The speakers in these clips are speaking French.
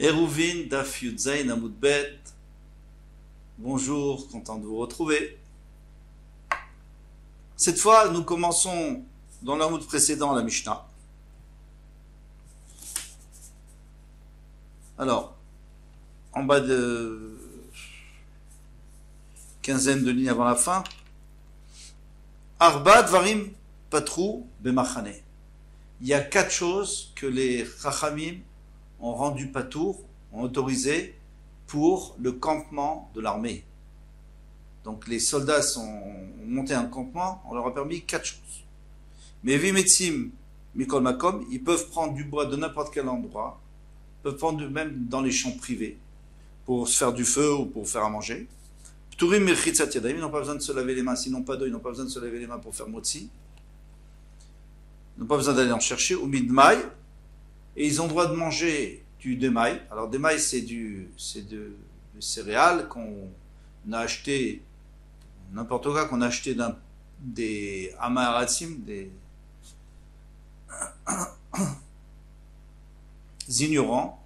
Eruvin Daf Yud Zayin Amud Bet. Bonjour, content de vous retrouver. Cette fois, nous commençons dans l'Amud précédent, la Mishnah. Alors, en bas de quinzaine de lignes avant la fin, Arba Dvarim Patrou Bemachane. Il y a 4 choses que les Chachamim ont rendu patour, ont autorisé pour le campement de l'armée. Donc les soldats ont monté un campement, on leur a permis 4 choses. Mais Vimetzim Mikol Makom, ils peuvent prendre du bois de n'importe quel endroit, peuvent prendre même dans les champs privés, pour se faire du feu ou pour faire à manger. Pturim Mirchitzat Yadayim, ils n'ont pas besoin de se laver les mains, s'ils n'ont pas d'eau, ils n'ont pas besoin de se laver les mains pour faire motzi. Ils n'ont pas besoin d'aller en chercher, ou midmaï, et ils ont le droit de manger du démaï. Alors démaï, c'est du céréales qu'on a acheté, n'importe quoi qu'on a acheté des amaratim, des ignorants,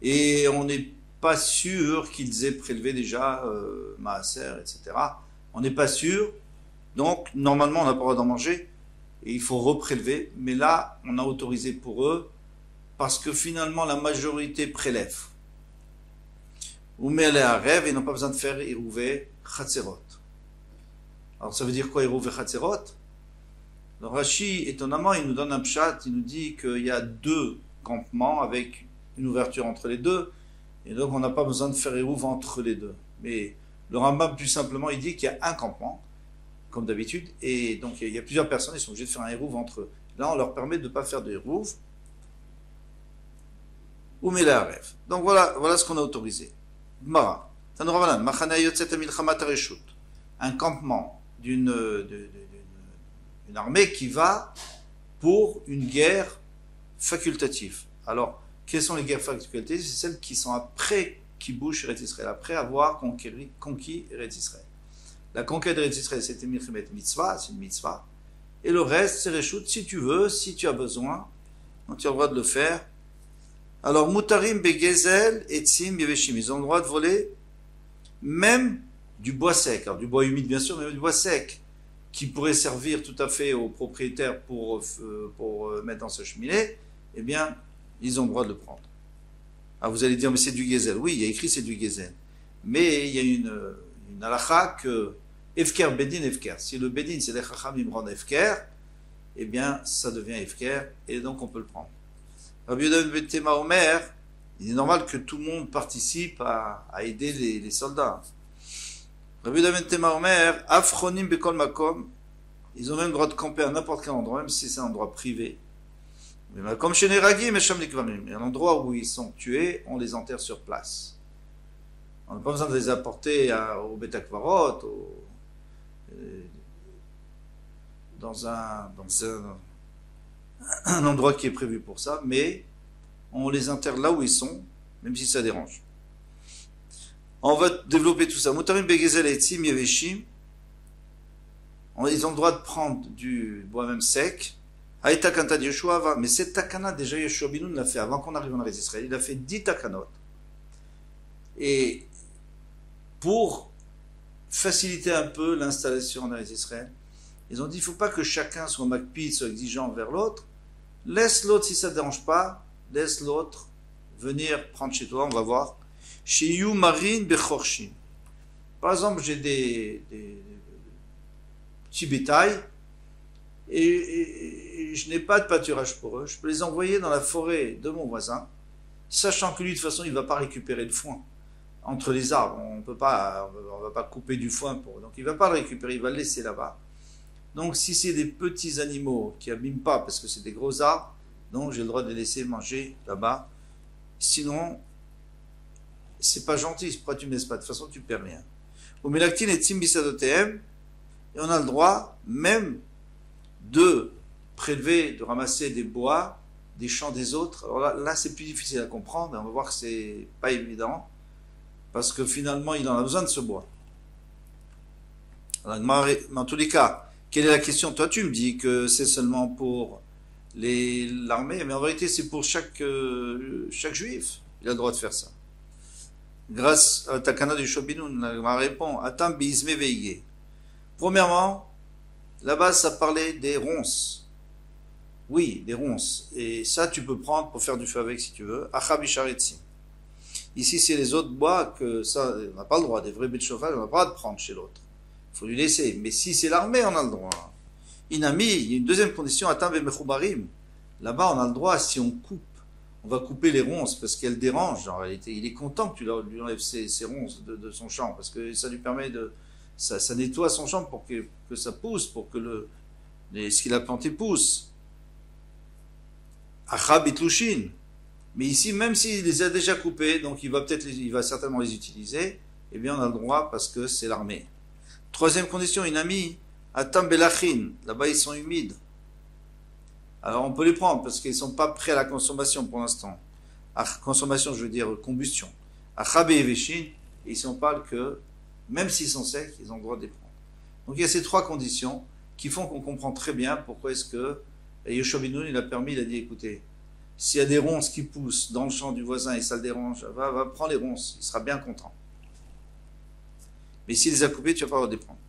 et on n'est pas sûr qu'ils aient prélevé déjà maaser, etc. On n'est pas sûr, donc normalement on n'a pas le droit d'en manger, et il faut reprélever, mais là on a autorisé pour eux, parce que finalement la majorité prélève. Ou mais elle est à rêve, et ils n'ont pas besoin de faire Irouvé Chatzerot. Alors ça veut dire quoi Irouvé Chatzerot? Le Rashi, étonnamment, il nous donne un pshat, il nous dit qu'il y a 2 campements avec une ouverture entre les deux, et donc on n'a pas besoin de faire Irouv entre les deux. Mais le Rambam, plus simplement, il dit qu'il y a un campement, comme d'habitude, et donc il y a plusieurs personnes, ils sont obligés de faire un Irouv entre eux. Là, on leur permet de ne pas faire de Irouv, ou mais la rêve. Donc voilà ce qu'on a autorisé. Mara, un campement d'une armée qui va pour une guerre facultative. Alors, quelles sont les guerres facultatives? C'est celles qui sont après Kibush Eretz Israël, après avoir conquis Eretz Israël. La conquête d'Eretz Israël, c'était Milchemet Mitzvah, c'est une mitzvah. Et le reste, c'est Reshut, si tu veux, si tu as besoin, donc tu as le droit de le faire. Alors, Mutarim Begezel et Tzim Yeveshim, ils ont le droit de voler même du bois sec. Alors, du bois humide, bien sûr, mais du bois sec, qui pourrait servir tout à fait aux propriétaires pour mettre dans sa cheminée, eh bien, ils ont le droit de le prendre. Alors, vous allez dire, mais c'est du Gezel. Oui, il y a écrit c'est du Gezel. Mais il y a une halakha que Efker, Bedin, Efker. Si le Bedin, c'est les Chachamim rendent Efker, eh bien, ça devient Efker, et donc on peut le prendre. Rabbi Yehuda ben Tema Omer, il est normal que tout le monde participe à aider les soldats. Rabbi Yehuda ben Tema Omer, Afronim Bekol Makom, ils ont même le droit de camper à n'importe quel endroit, même si c'est un endroit privé. Mais comme chez Neragim et Sham Nikvamim, il y a un endroit où ils sont tués, on les enterre sur place. On n'a pas besoin de les apporter au Bet Akvarot, dans un endroit qui est prévu pour ça, mais on les enterre là où ils sont, même si ça dérange. On va développer tout ça. Mutarim Begezel et Tzim Yeveshim, ils ont le droit de prendre du bois même sec. Haïta Kanta de Yeshua, mais cette takana, déjà Yeshua Binoun l'a fait avant qu'on arrive en Eretz Israël. Il a fait 10 takanot. Et pour faciliter un peu l'installation en Eretz Israël, ils ont dit il ne faut pas que chacun soit makpid, soit exigeant envers l'autre. Laisse l'autre, si ça ne te dérange pas, laisse l'autre venir prendre chez toi, on va voir. Chez You Marine Bechorshin. Par exemple, j'ai des petits bétails et je n'ai pas de pâturage pour eux. Je peux les envoyer dans la forêt de mon voisin, sachant que lui, de toute façon, il ne va pas récupérer le foin entre les arbres. On ne va pas couper du foin pour eux. Donc, il ne va pas le récupérer, il va le laisser là-bas. Donc, si c'est des petits animaux qui n'abîment pas parce que c'est des gros arbres, donc j'ai le droit de les laisser manger là-bas. Sinon, c'est pas gentil. Pourquoi tu ne me laisses pas? De toute façon, tu ne perds rien. Au Melaktin et Tzimbisadotem, et on a le droit même de prélever, de ramasser des bois des champs des autres. Alors là c'est plus difficile à comprendre. On va voir que c'est pas évident parce que finalement, il en a besoin de ce bois. Alors, mais en tous les cas, quelle est la question? Toi, tu me dis que c'est seulement pour l'armée, mais en vérité, c'est pour chaque juif. Il a le droit de faire ça. Grâce à la takana du Shobinoun, la Gemara répond, Atam bizme veillé. Premièrement, là-bas, ça parlait des ronces. Oui, des ronces. Et ça, tu peux prendre pour faire du feu avec si tu veux. Achabicharetsim. Ici, c'est les autres bois que ça, on n'a pas le droit. Des vrais baies de chauffage, on n'a pas le droit de prendre chez l'autre. Il faut lui laisser. Mais si c'est l'armée, on a le droit. Inami, il y a une deuxième condition, Atam vemechubarim. Là-bas, on a le droit, si on coupe, on va couper les ronces parce qu'elles dérangent. En réalité, il est content que tu lui enlèves ces ronces de son champ parce que ça lui permet de, ça nettoie son champ pour que ça pousse, pour que ce qu'il a planté pousse. Achab itlushin. Mais ici, même s'il les a déjà coupés, donc il va certainement les utiliser, eh bien on a le droit parce que c'est l'armée. Troisième condition, inami, atam belachin. Là-bas, ils sont humides. Alors on peut les prendre parce qu'ils ne sont pas prêts à la consommation pour l'instant. Consommation, je veux dire combustion. Achab et veshin, ici on parle que même s'ils sont secs, ils ont le droit de les prendre. Donc il y a ces trois conditions qui font qu'on comprend très bien pourquoi est-ce que Yoshua ben Nun, il a dit, écoutez, s'il y a des ronces qui poussent dans le champ du voisin et ça le dérange, va prendre les ronces, il sera bien content. Mais s'il les a coupées, tu vas pas avoir de les prendre.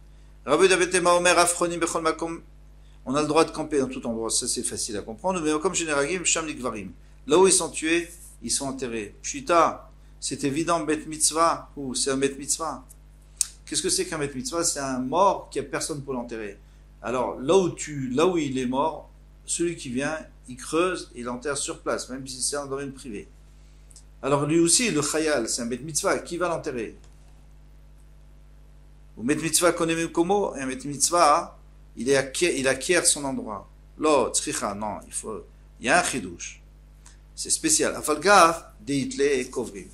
On a le droit de camper dans tout endroit, ça c'est facile à comprendre, mais comme Généragim, Sham Likvarim. Là où ils sont tués, ils sont enterrés. Pshita, c'est évident, Bet Mitzvah, ou c'est un Bet Mitzvah. Qu'est-ce que c'est qu'un Bet Mitzvah? C'est un mort qui a personne pour l'enterrer. Alors, là où il est mort, celui qui vient, il creuse et il l'enterre sur place, même si c'est un domaine privé. Alors lui aussi, le Chayal, c'est un Bet Mitzvah, qui va l'enterrer? Ou Bet Mitzvah connaît comment? Un Bet Mitzvah, il acquiert son endroit. Lo, tzricha, non, il y a un chidouche. C'est spécial. Afalgaf, deitle et kovrim.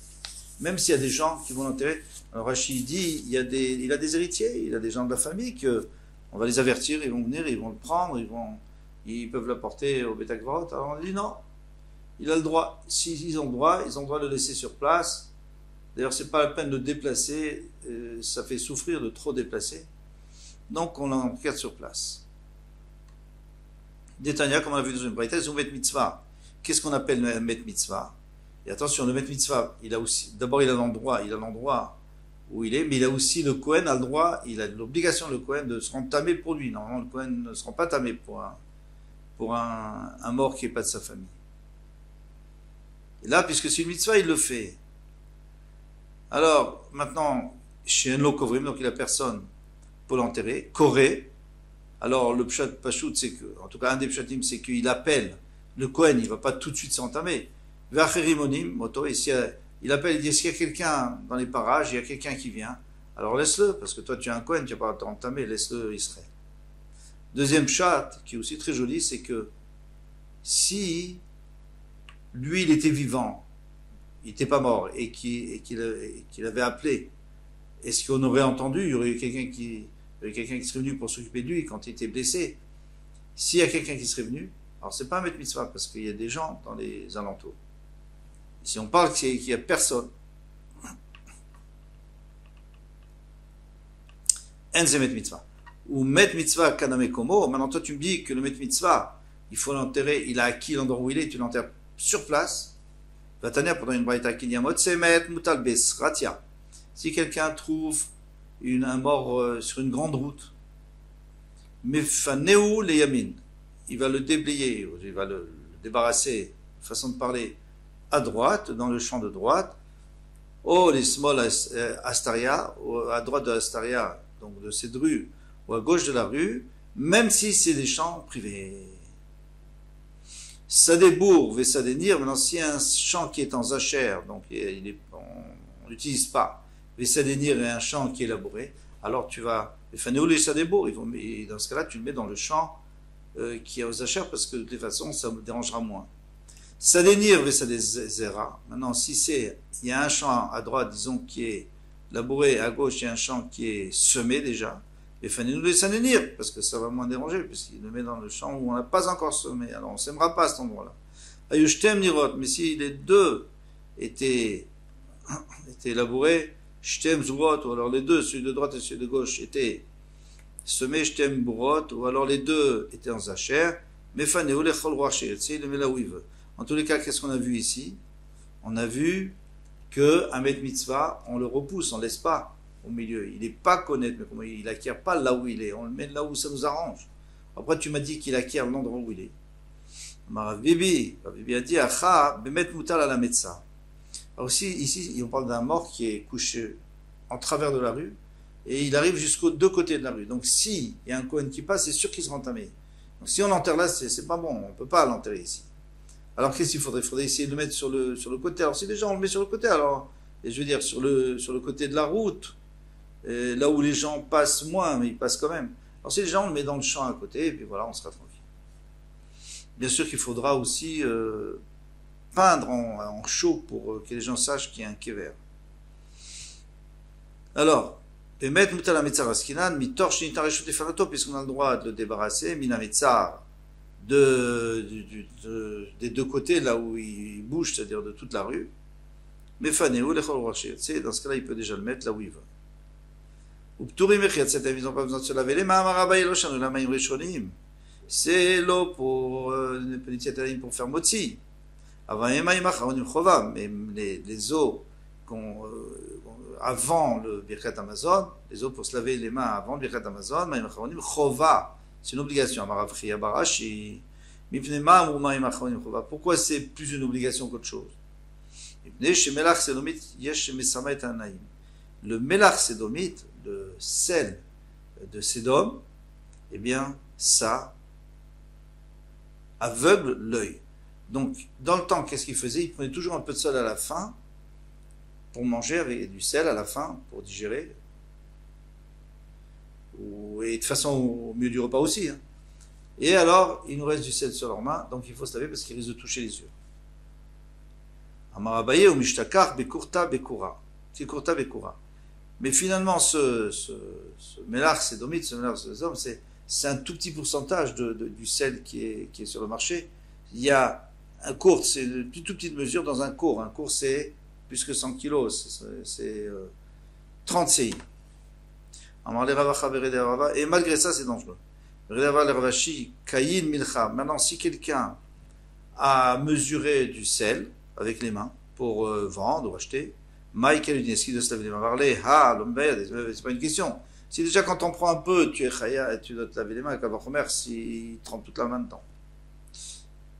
Même s'il y a des gens qui vont l'enterrer, alors Rachid dit, il a des héritiers, il a des gens de la famille on va les avertir, ils vont venir, ils vont le prendre, ils peuvent l'apporter au Beit HaKvarot. Alors on dit non, il a le droit. S'ils ont le droit, ils ont le droit de le laisser sur place. D'ailleurs, c'est pas la peine de le déplacer, ça fait souffrir de trop déplacer. Donc on l'enterre sur place. Détania, comme on a vu dans une braïta, c'est un Bet Mitzvah. Qu'est-ce qu'on appelle un Bet Mitzvah? Et attention, le Bet Mitzvah, d'abord il a l'endroit où il est, mais il a aussi le Kohen a le droit, il a l'obligation le Kohen de se rendre tamé pour lui. Normalement, le Kohen ne se rend pas tamé pour un mort qui n'est pas de sa famille. Et là, puisque c'est une mitzvah, il le fait. Alors, maintenant, chez Enlo Kovrim, donc il n'a personne pour l'enterrer, Koré. Alors, le pshat pachout, c'est que, en tout cas, un des pshatim, c'est qu'il appelle le Kohen, il ne va pas tout de suite s'entamer. V'acherimonim, moto, et il appelle, il dit, s'il y a quelqu'un dans les parages, il y a quelqu'un qui vient, alors laisse-le, parce que toi tu es un Kohen, tu ne vas pas t'entamer, laisse-le Israël. Deuxième chat, qui est aussi très joli, c'est que si lui il était vivant, il n'était pas mort, et qu'il avait appelé, est-ce qu'on aurait entendu? Il y aurait eu quelqu'un qui serait venu pour s'occuper de lui quand il était blessé. S'il y a quelqu'un qui serait venu, alors c'est pas un Bet Mitzvah, parce qu'il y a des gens dans les alentours. Si on parle qu'il n'y a personne, Enze Met Mitzvah. Ou Met Mitzvah Kaname Komo, maintenant toi tu me dis que le Met Mitzvah, il faut l'enterrer, il a acquis l'endroit où il est, tu l'enterres sur place. Vatania pendant une braïta kinyamot, c'est Met Mutalbes, Ratia. Si quelqu'un trouve un mort sur une grande route, Mefaneu le Yamin, il va le déblayer, il va le débarrasser, façon de parler, à droite, dans le champ de droite, ou les small Astaria, à droite de Astaria, donc de cette rue, ou à gauche de la rue, même si c'est des champs privés. Sadebourg, Vesadenir, maintenant si un champ qui est en zachère, donc on n'utilise pas, Vesadenir est un champ qui est labouré, alors tu vas, les Sadebourg, dans ce cas-là, tu le mets dans le champ qui est aux zachères, parce que de toute façon, ça me dérangera moins. Sadenir Vesadezera. Maintenant, il y a un champ à droite, disons, qui est labouré, à gauche, il y a un champ qui est semé déjà. Et fallait-nous les sadenir, parce que ça va moins déranger, puisqu'il le met dans le champ où on n'a pas encore semé. Alors, on ne sèmera pas à cet endroit-là. Ayushtem Nirot. Mais si les deux étaient labourés, Shtem Zurot, ou alors les deux, celui de droite et celui de gauche, étaient semés, Shtem Burot, ou alors les deux étaient en zacher, mais Faneu Lechol Roaché, il le met là où il veut. En tous les cas, qu'est-ce qu'on a vu ici? on a vu qu'un Met Mitzvah, on le repousse, on ne laisse pas au milieu. Il n'est pas connaître, mais comment il n'acquiert pas là où il est. On le met là où ça nous arrange. Après, tu m'as dit qu'il acquiert l'endroit où il est. Rav Bibi a dit, Acha, bemet mutal à la metza. Alors ici, on parle d'un mort qui est couché en travers de la rue, et il arrive jusqu'aux deux côtés de la rue. Donc, s'il y a un Kohen qui passe, c'est sûr qu'il sera entamé. Donc, si on l'enterre là, c'est pas bon, on ne peut pas l'enterrer ici. Alors, qu'est-ce qu'il faudrait? Il faudrait essayer de le mettre sur le côté. Alors, si déjà on le met sur le côté, alors, et je veux dire, sur le côté de la route, là où les gens passent moins, mais ils passent quand même. Alors, si déjà on le met dans le champ à côté, et puis voilà, on sera tranquille. Bien sûr qu'il faudra aussi peindre en chaud pour que les gens sachent qu'il y a un kéver. Alors, Bemet Mutala Metzar Askinan, Mitor Shinitar Reshut Efanato, puisqu'on a le droit de le débarrasser, Mina Metzar, des deux côtés, là où il bouge, c'est-à-dire de toute la rue. Mefaneu, Lechol Rocher. Dans ce cas-là, il peut déjà le mettre là où il veut. Upturim Echiat, ils n'ont pas besoin de se laver les mains, Marabaye Loshanu, la Maïm Reshonim. C'est l'eau pour pour faire motzi. Avant mais les eaux avant le Birkat Amazon, les eaux pour se laver les mains avant le Birkat Amazon, chova, c'est une obligation. Pourquoi c'est plus une obligation qu'autre chose? Le melach sédomite, le sel de Sédom, eh bien, ça aveugle l'œil. Donc, dans le temps, qu'est-ce qu'il faisait? Il prenait toujours un peu de sel à la fin pour manger, avec du sel à la fin pour digérer. Et de toute façon, au milieu du repas aussi. Hein. Et alors, il nous reste du sel sur leurs mains, donc il faut se laver parce qu'il risque de toucher les yeux. Amarabaye ou mishtakar bekurta bekura. C'est kurta bekura. Mais finalement, ce mélarge sédomite, ce mélarge sédom, c'est un tout petit pourcentage du sel qui est sur le marché. Il y a un cours, c'est une toute petite mesure dans un cours. Un cours, c'est plus que 100 kilos, c'est 30 CI. Et malgré ça, c'est dangereux. Maintenant, si quelqu'un a mesuré du sel avec les mains pour vendre ou acheter, est-ce qu'il doit se laver les mains? C'est pas une question. Si déjà quand on prend un peu, tu es chaya, tu dois te laver les mains avec Avachomer s'il trempe toute la main dedans.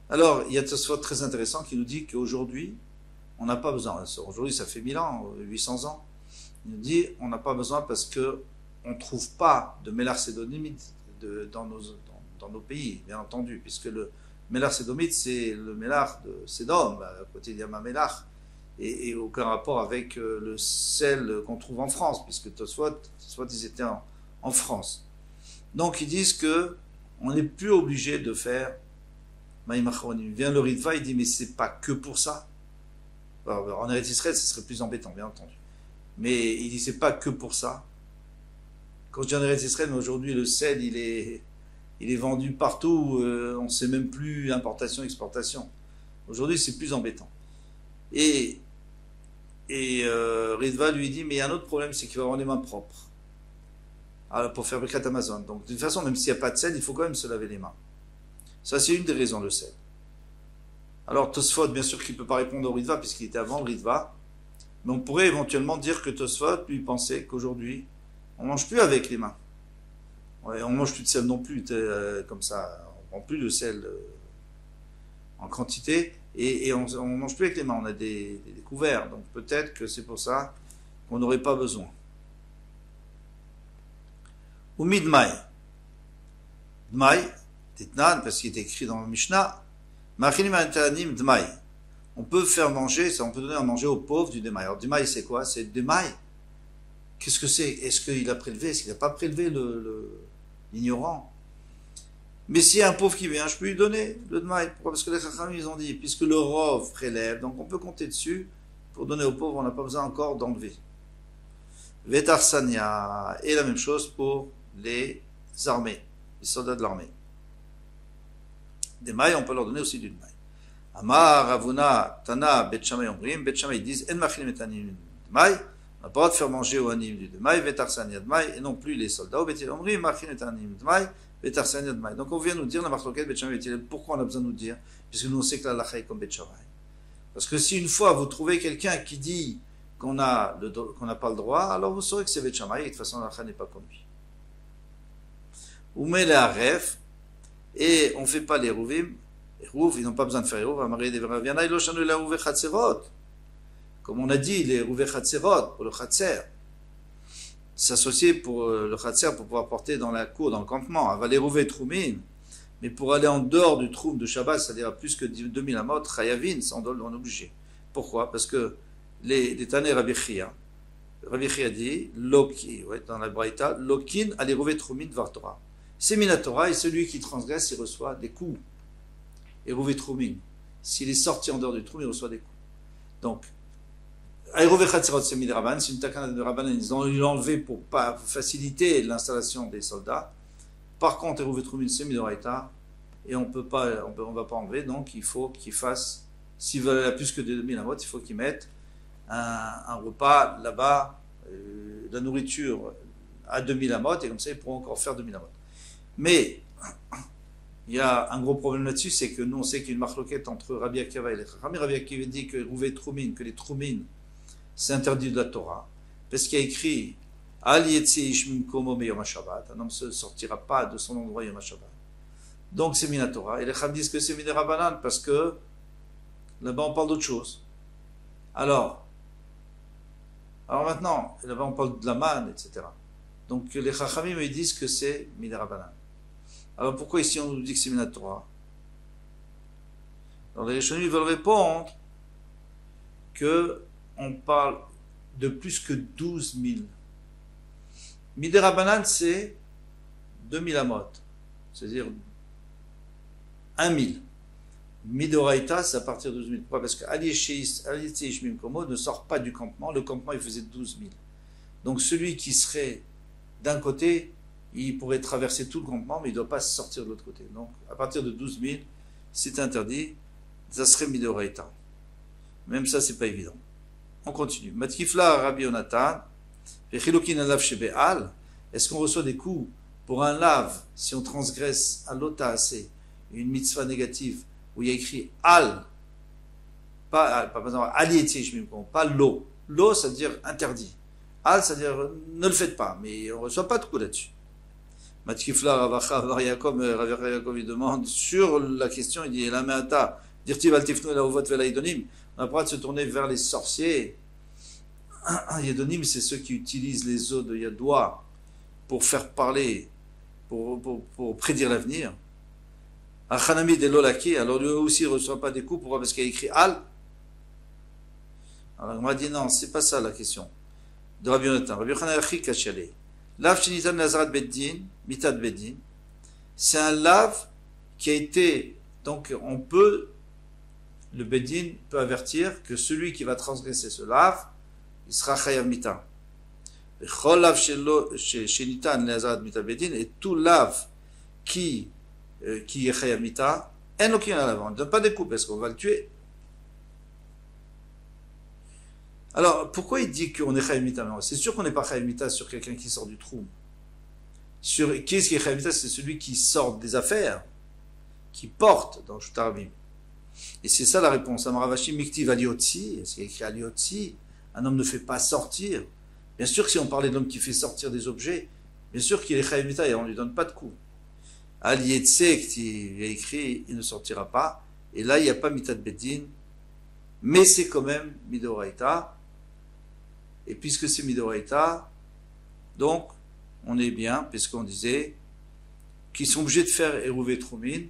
Alors, il y a Tosfot très intéressant qui nous dit qu'aujourd'hui, on n'a pas besoin. Aujourd'hui, ça fait 1000 ans, 800 ans. Il nous dit, on n'a pas besoin parce que on ne trouve pas de mélar sédomite dans nos pays, bien entendu, puisque le mélar sédomite, c'est le mélar de Sédom, à côté de Yama Mélar, et aucun rapport avec le sel qu'on trouve en France, puisque Tosfot, ils étaient en France. Donc, ils disent que on n'est plus obligé de faire Maïm Achronim. Vient le Ritva, il dit, mais c'est pas que pour ça. Alors, en Eretz Israël, ce serait plus embêtant, bien entendu. Mais il dit, c'est pas que pour ça. Quand je dis en Eretz Israël, mais aujourd'hui, le sel, il est vendu partout, on ne sait même plus importation, exportation. Aujourd'hui, c'est plus embêtant. Et Ritva lui dit, mais il y a un autre problème, c'est qu'il va avoir les mains propres. Alors, pour faire Birkat Amazon. Donc, de toute façon, même s'il n'y a pas de sel, il faut quand même se laver les mains. Ça, c'est une des raisons, le sel. Alors, Tosfot, bien sûr qu'il ne peut pas répondre au Ritva, puisqu'il était avant le Ritva. Mais on pourrait éventuellement dire que Tosfot, lui, pensait qu'aujourd'hui, on ne mange plus avec les mains. Ouais, on ne mange plus de sel non plus, comme ça. On ne prend plus de sel en quantité. Et on ne mange plus avec les mains. On a des couverts. Donc, peut-être que c'est pour ça qu'on n'aurait pas besoin. Ou midmai. Dmai. Titnan, parce qu'il est écrit dans le Mishnah, on peut faire manger, on peut donner à manger aux pauvres du démaï. Alors, démaï, c'est quoi? C'est démaï. Qu'est-ce que c'est? Est-ce qu'il a prélevé? Est-ce qu'il n'a pas prélevé l'ignorant? Mais s'il y a un pauvre qui vient, je peux lui donner le démaï. Pourquoi? Parce que les Chachamim, ils ont dit, puisque le rov prélève, donc on peut compter dessus, pour donner aux pauvres, on n'a pas besoin encore d'enlever. Vetarsania, et la même chose pour les armées, les soldats de l'armée. Des mailles, on peut leur donner aussi d'une maille. Amar, Ravuna, Tana, Bet Shammai, Omrim, Bet Shammai, ils disent, En machilim et anim de maille, on n'a pas le droit de faire manger au anim du de maille, Vetarsania de maille, et non plus les soldats, Bet Omrim, machilim et anim de maille, Vetarsania de maille. Donc on vient nous dire, la marloquette, Bet Shammai, pourquoi on a besoin de nous dire, puisque nous on sait que la lacha est comme Bet Shammai. Parce que si une fois vous trouvez quelqu'un qui dit qu'on n'a pas le droit, alors vous saurez que c'est Bet Shammai, et de toute façon la n'est pas conduit. Ou met les Aref, et on ne fait pas les Rouvim, ils n'ont pas besoin de faire les Rouv, comme on a dit, les Rouvé Chatzerot, pour le Chatzer, s'associer pour le Chatzer pour pouvoir porter dans la cour, dans le campement, avant les Rouvé Troumin, mais pour aller en dehors du Troum de Shabbat, c'est-à-dire à plus que 2000 amot, Chayavin, on est obligé. Pourquoi? Parce que les Tanei Rabbi Chia dit, Loki, ouais, dans la Braïta, Lokin a les Rouvé Troumin Dvar Torah. C'est Minatora, et celui qui transgresse, il reçoit des coups. Et Rouvé Troumin. S'il est sorti en dehors du Troum, il reçoit des coups. Donc, Aérouvé Chatzerot, c'est Midraban, c'est une takana de Rabban, ils l'ont enlevé pour faciliter l'installation des soldats. Par contre, Aérouvé Troumin, c'est Midoraita, et on va pas enlever, donc il faut qu'ils fassent, s'ils veulent aller à plus que 2000 amot, il faut qu'ils mettent un repas là-bas, la nourriture à 2000 amot, et comme ça ils pourront encore faire 2000 amot. Mais, il y a un gros problème là-dessus, c'est que nous on sait qu'il y a une marloquette entre Rabbi Akiva et les Chachamim. Rabbi Akiva dit que Rouvé Troumin, que les Troumines, c'est interdit de la Torah, parce qu'il y a écrit Al Yetzi Ishmim Komo Yom HaShabbat, un homme ne se sortira pas de son endroit Yom HaShabbat. Donc c'est Mina Torah. Et les Chachamim disent que c'est Mina Rabbanan, parce que là-bas on parle d'autre chose. Alors maintenant, là-bas on parle de la manne, etc. Donc les Chachamim ils disent que c'est Mina Rabbanan. Alors pourquoi ici on nous dit que c'est Mina Torah? Alors les Rishonim veulent répondre que on parle de plus que 12 000. Midei Rabbanan, c'est 2000 amot, c'est-à-dire 1000. Midoraita, c'est à partir de 12 000. Pourquoi? Parce que Ali Ishmim Komo ne sort pas du campement. Le campement, il faisait 12 000. Donc celui qui serait d'un côté, il pourrait traverser tout le campement, mais il ne doit pas sortir de l'autre côté. Donc à partir de 12 000, c'est interdit. Ça serait Midoraita. Même ça, c'est pas évident. On continue. Matkifla Rabbi Yonatan, Vechilukin alav shebe'al. Est-ce qu'on reçoit des coups pour un lave si on transgresse à l'ota'aseh, une mitzvah négative où il y a écrit al, pas par exemple ali et tishmim, pas l'eau. L'eau, ça veut dire interdit. Al, ça veut dire ne le faites pas, mais on ne reçoit pas de coups là-dessus. Matkifla Rav Yaakov, il demande sur la question, il dit la me'ata, dirtiv al tifnu la uvot vela idonim. On n'a pas le droit de se tourner vers les sorciers. Yadonim, c'est ceux qui utilisent les eaux de Yadoua pour faire parler, pour prédire l'avenir. Achanami de Lolaki, alors lui aussi ne reçoit pas des coups, pourquoi? Parce qu'il y a écrit Al. Alors on m'a dit non, c'est pas ça la question. De Rabbi Yonatan. Rabbi Yochanan Achi Kachale. Lav Shinitan Nazarat Beddin, Mitat Beddin. C'est un lave qui a été, donc on peut, le Beddin peut avertir que celui qui va transgresser ce lave, il sera chayav mita. Et tout lave qui est chayav mita, on ne donne pas des coups parce qu'on va le tuer. Alors, pourquoi il dit qu'on est chayav mita? C'est sûr qu'on n'est pas chayav mita sur quelqu'un qui sort du trou. Sur qui est-ce qui est chayav mita? C'est celui qui sort des affaires, qui porte dans Shutarabim. Et c'est ça la réponse. Amaravashi miktiv aliotzi, est-ce qu'il y a écrit aliotzi? Un homme ne fait pas sortir. Bien sûr que si on parlait de l'homme qui fait sortir des objets, bien sûr qu'il est chayav mita et on ne lui donne pas de coup. Alietse, il est écrit, il ne sortira pas. Et là, il n'y a pas mitat beddin, mais c'est quand même midoraita. Et puisque c'est midoraita, donc on est bien, puisqu'on disait qu'ils sont obligés de faire Eruvé Troumin,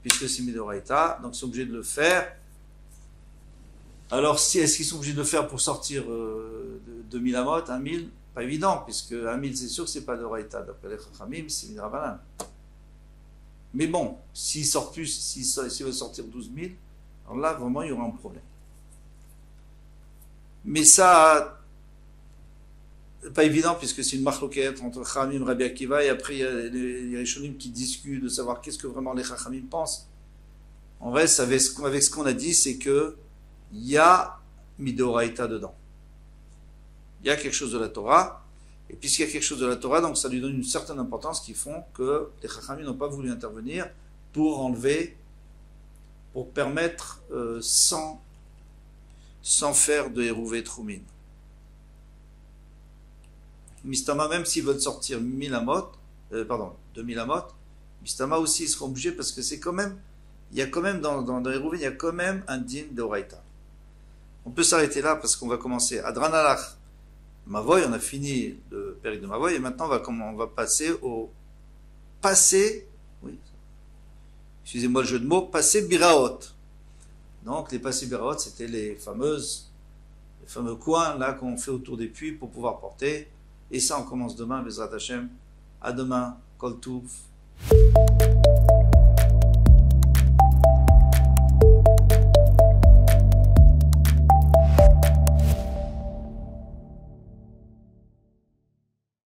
puisque c'est midoraita, donc ils sont obligés de le faire. Alors, est-ce qu'ils sont obligés de le faire pour sortir de 1000 amot, 1000? Pas évident, puisque 1000, c'est sûr que c'est pas de Raïta. D'après les Chachamim, c'est une Rabbanan. Mais bon, s'il sort plus, s'il veut sortir 12 000, alors là, vraiment, il y aura un problème. Mais ça, pas évident, puisque c'est une marloquette entre Chachamim et Rabbi Akiva, et après, il y a les Rishonim qui discutent de savoir qu'est-ce que vraiment les Chachamim pensent. En vrai, avec ce qu'on a dit, c'est que il y a Midoraïta dedans. Il y a quelque chose de la Torah, et puisqu'il y a quelque chose de la Torah, donc ça lui donne une certaine importance qui font que les Chachamim n'ont pas voulu intervenir pour enlever pour permettre sans faire de Hérouvé Troumine. Mistama, même s'ils veulent sortir 2000 amot, Mistama aussi ils seront obligés parce que c'est quand même, il y a quand même dans Hérouvé, il y a quand même un din de Oraïta. On peut s'arrêter là parce qu'on va commencer Adranalach Mavoy, on a fini le périple de Mavoy et maintenant on va passer au passé, oui, excusez-moi le jeu de mots, passé Biraot. Donc les passés Biraot, c'était les fameux coins là qu'on fait autour des puits pour pouvoir porter. Et ça, on commence demain, Bezrat Hashem. À demain, Kol Touv.